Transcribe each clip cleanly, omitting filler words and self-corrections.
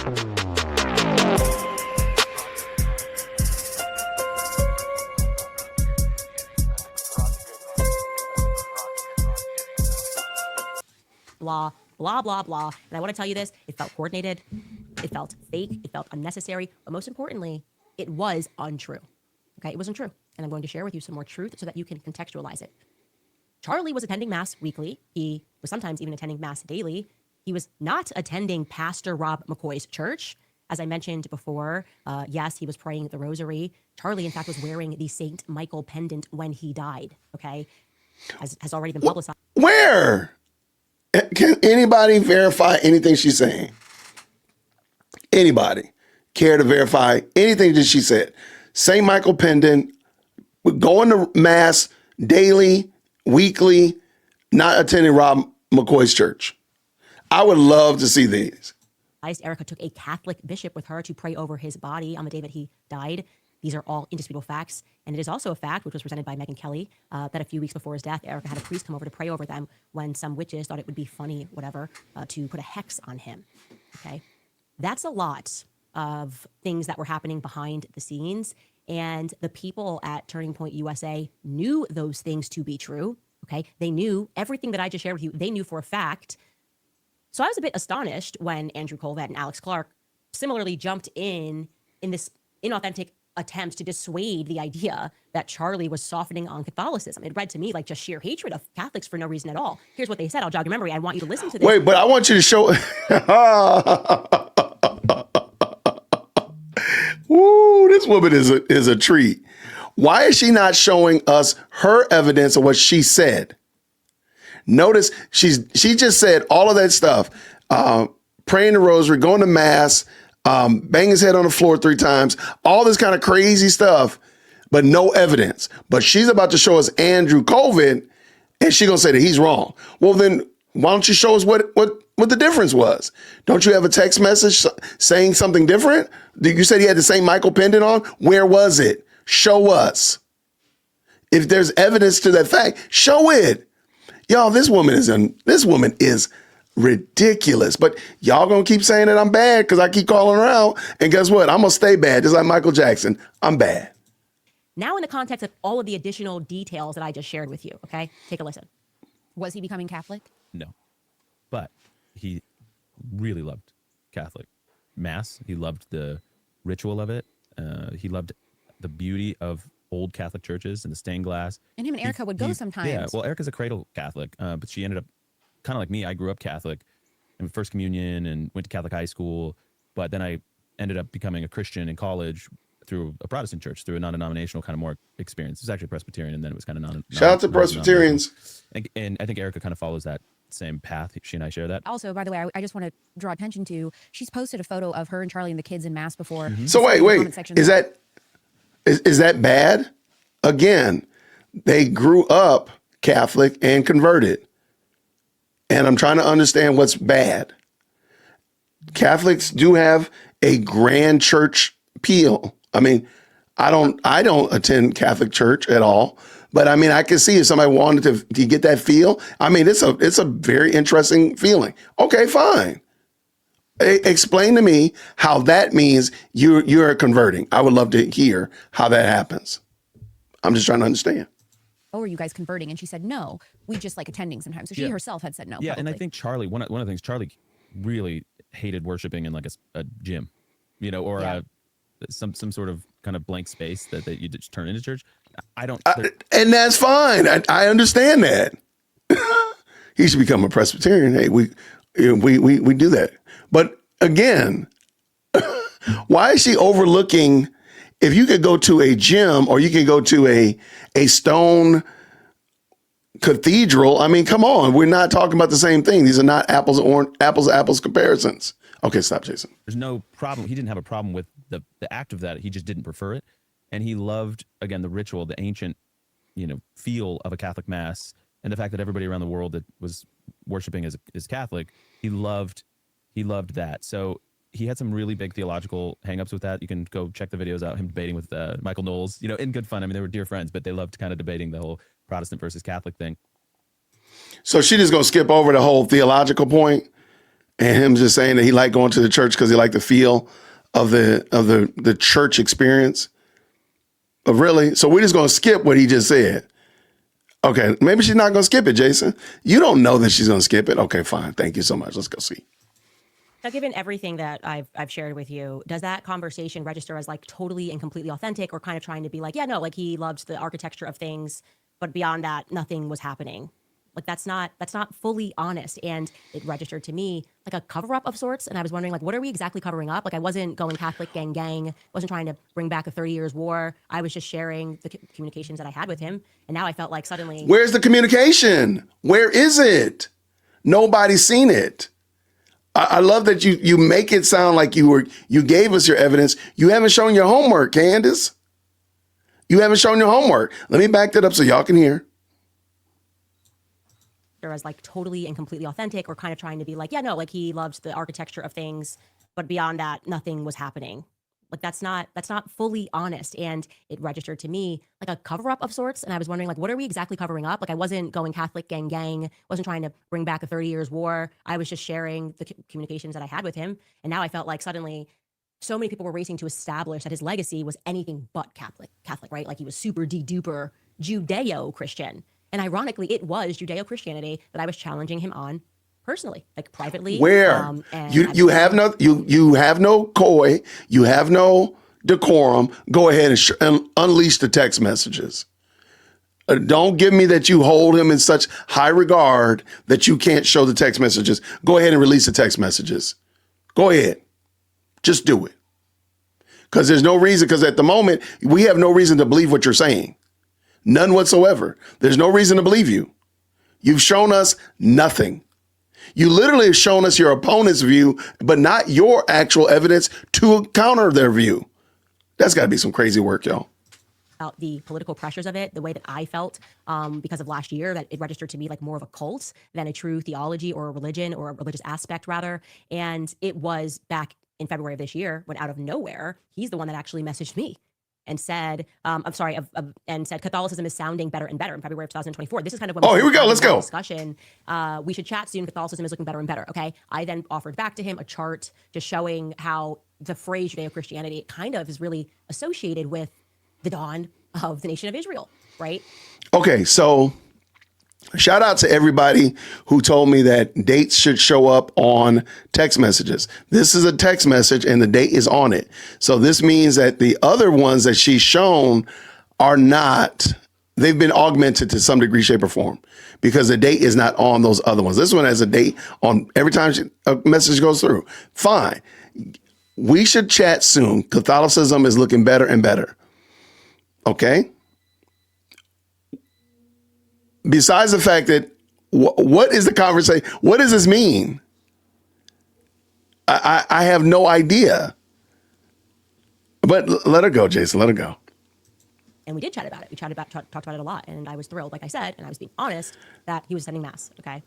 Blah, blah, blah, blah. And I want to tell you this, it felt coordinated, it felt fake, it felt unnecessary, but most importantly, it was untrue. Okay, it wasn't true. And I'm going to share with you some more truth so that you can contextualize it. Charlie was attending Mass weekly. He was sometimes even attending Mass daily. He was not attending Pastor Rob McCoy's church. As I mentioned before, yes, he was praying the rosary. Charlie, in fact, was wearing the St. Michael pendant when he died, okay? Has already been publicized. Where? Can anybody verify anything she's saying? Anybody care to verify anything that she said? St. Michael pendant, going to Mass daily, weekly, not attending Rob McCoy's church. I would love to see these. Erica took a Catholic bishop with her to pray over his body on the day that he died. These are all indisputable facts. And it is also a fact, which was presented by Megyn Kelly, that a few weeks before his death, Erica had a priest come over to pray over them when some witches thought it would be funny, whatever, to put a hex on him. Okay? That's a lot of things that were happening behind the scenes. And the people at Turning Point USA knew those things to be true. Okay? They knew everything that I just shared with you. They knew for a fact. So I was a bit astonished when Andrew Colvett and Alex Clark similarly jumped in this inauthentic attempt to dissuade the idea that Charlie was softening on Catholicism. It read to me like just sheer hatred of Catholics for no reason at all. Here's what they said. I'll jog your memory. I want you to listen to this. Wait, but I want you to show. Ooh, this woman is a treat. Why is she not showing us her evidence of what she said? Notice she just said all of that stuff, praying the rosary, going to Mass, bang his head on the floor 3 times, all this kind of crazy stuff, but no evidence. But she's about to show us Andrew Colvett, and she's going to say that he's wrong. Well, then why don't you show us what the difference was? Don't you have a text message saying something different? You said he had the same Michael pendant on. Where was it? Show us. If there's evidence to that fact, show it. Y'all, this woman is ridiculous. But y'all gonna keep saying that I'm bad because I keep calling her out. And guess what? I'm gonna stay bad, just like Michael Jackson. I'm bad. Now, in the context of all of the additional details that I just shared with you, okay? Take a listen. Was he becoming Catholic? No, but he really loved Catholic Mass. He loved the ritual of it. He loved the beauty of old Catholic churches and the stained glass. And him and Erica would go sometimes. Yeah, well, Erica's a cradle Catholic, but she ended up kind of like me. I grew up Catholic in First Communion and went to Catholic high school, but then I ended up becoming a Christian in college through a Protestant church, through a non-denominational kind of more experience. It was actually Presbyterian, and then it was kind of Shout out to Presbyterians. And I think Erica kind of follows that same path. She and I share that. Also, by the way, I just want to draw attention to, she's posted a photo of her and Charlie and the kids in Mass before. Mm-hmm. So wait, is that bad? Again, they grew up Catholic and converted. And I'm trying to understand what's bad. Catholics do have a grand church appeal. I mean, I don't attend Catholic church at all, but I mean, I can see if somebody wanted to get that feel. I mean, it's a very interesting feeling. Okay, fine. Explain to me how that means you're converting. I would love to hear how that happens. I'm just trying to understand. Oh, are you guys converting? And she said, no, we just like attending sometimes. So she herself had said no. Yeah, probably. and I think Charlie, one of the things, Charlie really hated worshiping in like a gym, or some sort of kind of blank space that you just turn into church. And that's fine. I understand that. He should become a Presbyterian. Hey, we do that. But again, why is she overlooking? If you could go to a gym or you could go to a stone cathedral, I mean, come on, we're not talking about the same thing. These are not apples to apples comparisons. Okay, stop, Jason. There's no problem. He didn't have a problem with the act of that. He just didn't prefer it. And he loved, again, the ritual, the ancient, feel of a Catholic Mass, and the fact that everybody around the world that was worshiping as Catholic, he loved that. So he had some really big theological hangups with that. You can go check the videos out, him debating with Michael Knowles, in good fun. I mean, they were dear friends, but they loved kind of debating the whole Protestant versus Catholic thing. So she just going to skip over the whole theological point and him just saying that he liked going to the church because he liked the feel of the church experience. But really? So we're just going to skip what he just said. Okay, maybe she's not going to skip it, Jason. You don't know that she's going to skip it. Okay, fine. Thank you so much. Let's go see. Now, given everything that I've shared with you, does that conversation register as like totally and completely authentic, or kind of trying to be like, yeah, no, like he loved the architecture of things, but beyond that, nothing was happening? Like that's not fully honest, and it registered to me like a cover up of sorts. And I was wondering, like, what are we exactly covering up? Like, I wasn't going Catholic gang, wasn't trying to bring back a 30 years war. I was just sharing the communications that I had with him, and now I felt like suddenly, where's the communication? Where is it? Nobody's seen it. I love that you make it sound like you gave us your evidence. You haven't shown your homework, Candace. You haven't shown your homework. Let me back that up so y'all can hear. as like totally and completely authentic, or kind of trying to be like, yeah, no, like he loved the architecture of things, but beyond that, nothing was happening. Like that's not fully honest. And it registered to me like a cover up of sorts. And I was wondering, like, what are we exactly covering up? Like I wasn't going Catholic gang, wasn't trying to bring back a 30 years war. I was just sharing the communications that I had with him. And now I felt like suddenly so many people were racing to establish that his legacy was anything but Catholic, right? Like he was super de-duper Judeo-Christian. And ironically, it was Judeo-Christianity that I was challenging him on personally, like privately. Where you have no coy, you have no decorum. Go ahead and unleash the text messages. Don't give me that you hold him in such high regard that you can't show the text messages. Go ahead and release the text messages. Go ahead. Just do it. Because there's no reason, because at the moment, we have no reason to believe what you're saying. None whatsoever. There's no reason to believe you. You've shown us nothing. You literally have shown us your opponent's view, but not your actual evidence to counter their view. That's got to be some crazy work, y'all. About the political pressures of it, the way that I felt because of last year, that it registered to me like more of a cult than a true theology or a religion, or a religious aspect rather. And it was back in February of this year when out of nowhere, he's the one that actually messaged me and said, and said Catholicism is sounding better and better in February of 2024. This is kind of when here we go. Let's go. Discussion. We should chat soon. Catholicism is looking better and better. Okay. I then offered back to him a chart just showing how the phrase Judeo-Christianity kind of is really associated with the dawn of the nation of Israel, right? Okay, so shout out to everybody who told me that dates should show up on text messages. This is a text message and the date is on it. So this means that the other ones that she's shown are not, they've been augmented to some degree, shape, or form, because the date is not on those other ones. This one has a date on every time a message goes through. Fine. We should chat soon. Catholicism is looking better and better. Okay? Besides the fact that, what is the conversation? What does this mean? I have no idea. But let her go, Jason. Let her go. And we did chat about it. We talked about it a lot. And I was thrilled, like I said, and I was being honest, that he was attending Mass, okay?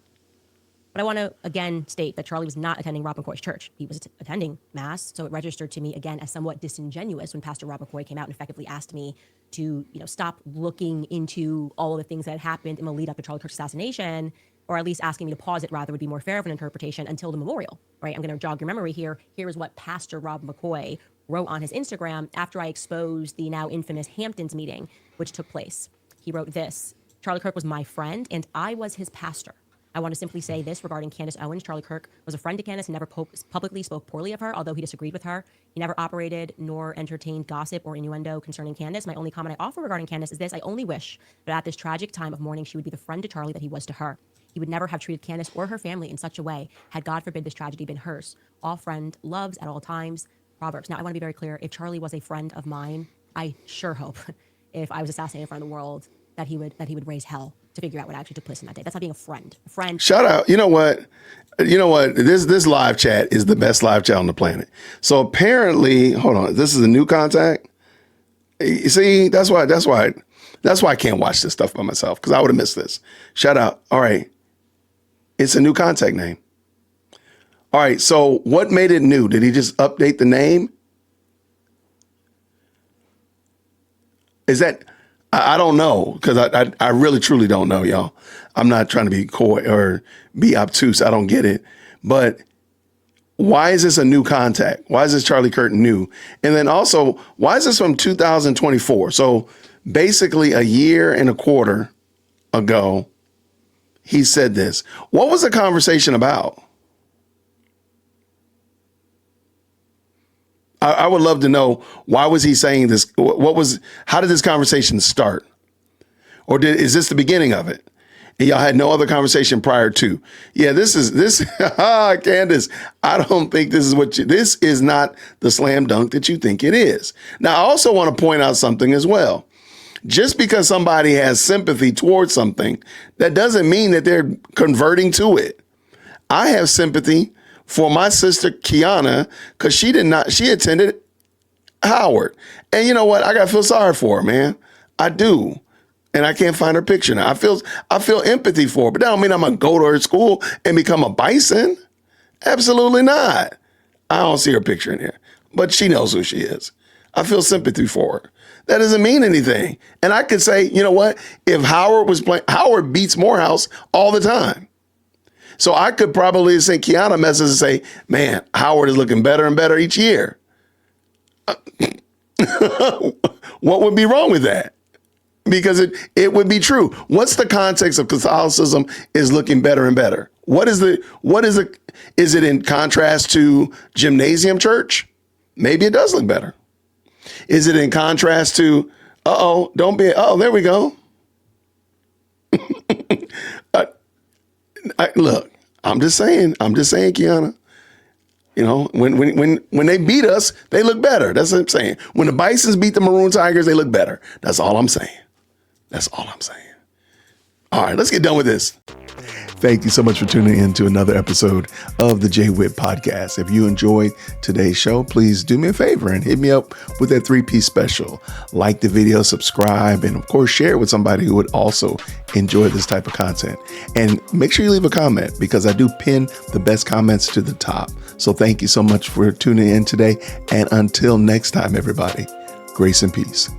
But I want to, again, state that Charlie was not attending Rob McCoy's church. He was attending Mass, so it registered to me, again, as somewhat disingenuous when Pastor Rob McCoy came out and effectively asked me to, stop looking into all of the things that had happened in the lead up to Charlie Kirk's assassination, or at least asking me to pause it, rather would be more fair of an interpretation, until the memorial, right? I'm going to jog your memory here. Here is what Pastor Rob McCoy wrote on his Instagram after I exposed the now infamous Hamptons meeting, which took place. He wrote this: Charlie Kirk was my friend, and I was his pastor. I want to simply say this regarding Candace Owens. Charlie Kirk was a friend to Candace and never publicly spoke poorly of her, although he disagreed with her. He never operated nor entertained gossip or innuendo concerning Candace. My only comment I offer regarding Candace is this: I only wish that at this tragic time of mourning, she would be the friend to Charlie that he was to her. He would never have treated Candace or her family in such a way had, God forbid, this tragedy been hers. All friend loves at all times. Proverbs. Now, I want to be very clear. If Charlie was a friend of mine, I sure hope, if I was assassinated in front of the world, that he would raise hell to figure out what actually took place in that day. That's not being a friend. A friend. Shout out. You know what? This live chat is the best live chat on the planet. So apparently, hold on. This is a new contact. You see, that's why I can't watch this stuff by myself, because I would have missed this. Shout out. All right. It's a new contact name. All right. So what made it new? Did he just update the name? Is that... I don't know, because I really, truly don't know, y'all. I'm not trying to be coy or be obtuse. I don't get it. But why is this a new contact? Why is this Charlie Kirk new? And then also, why is this from 2024? So basically a year and a quarter ago, he said this. What was the conversation about? I would love to know, why was he saying this? How did this conversation start? Or is this the beginning of it? And y'all had no other conversation prior to? Yeah, this, Candace, I don't think this is not the slam dunk that you think it is. Now, I also want to point out something as well. Just because somebody has sympathy towards something, that doesn't mean that they're converting to it. I have sympathy for my sister Kiana because she attended Howard. And you know what? I got to feel sorry for her, man. I do. And I can't find her picture now. I feel empathy for her, but that don't mean I'm going to go to her school and become a bison. Absolutely not. I don't see her picture in here, but she knows who she is. I feel sympathy for her. That doesn't mean anything. And I could say, you know what? If Howard was playing, Howard beats Morehouse all the time. So I could probably send Kiana a message and say, man, Howard is looking better and better each year. What would be wrong with that? Because it would be true. What's the context of Catholicism is looking better and better? Is it in contrast to gymnasium church? Maybe it does look better. Is it in contrast to, there we go. Look, I'm just saying, Kiana, you know, when they beat us, they look better. That's what I'm saying. When the Bisons beat the Maroon Tigers, they look better. That's all I'm saying. All right, let's get done with this. Thank you so much for tuning in to another episode of the JWhit Podcast. If you enjoyed today's show, please do me a favor and hit me up with that 3-piece special. Like the video, subscribe, and of course, share it with somebody who would also enjoy this type of content. And make sure you leave a comment because I do pin the best comments to the top. So thank you so much for tuning in today. And until next time, everybody, grace and peace.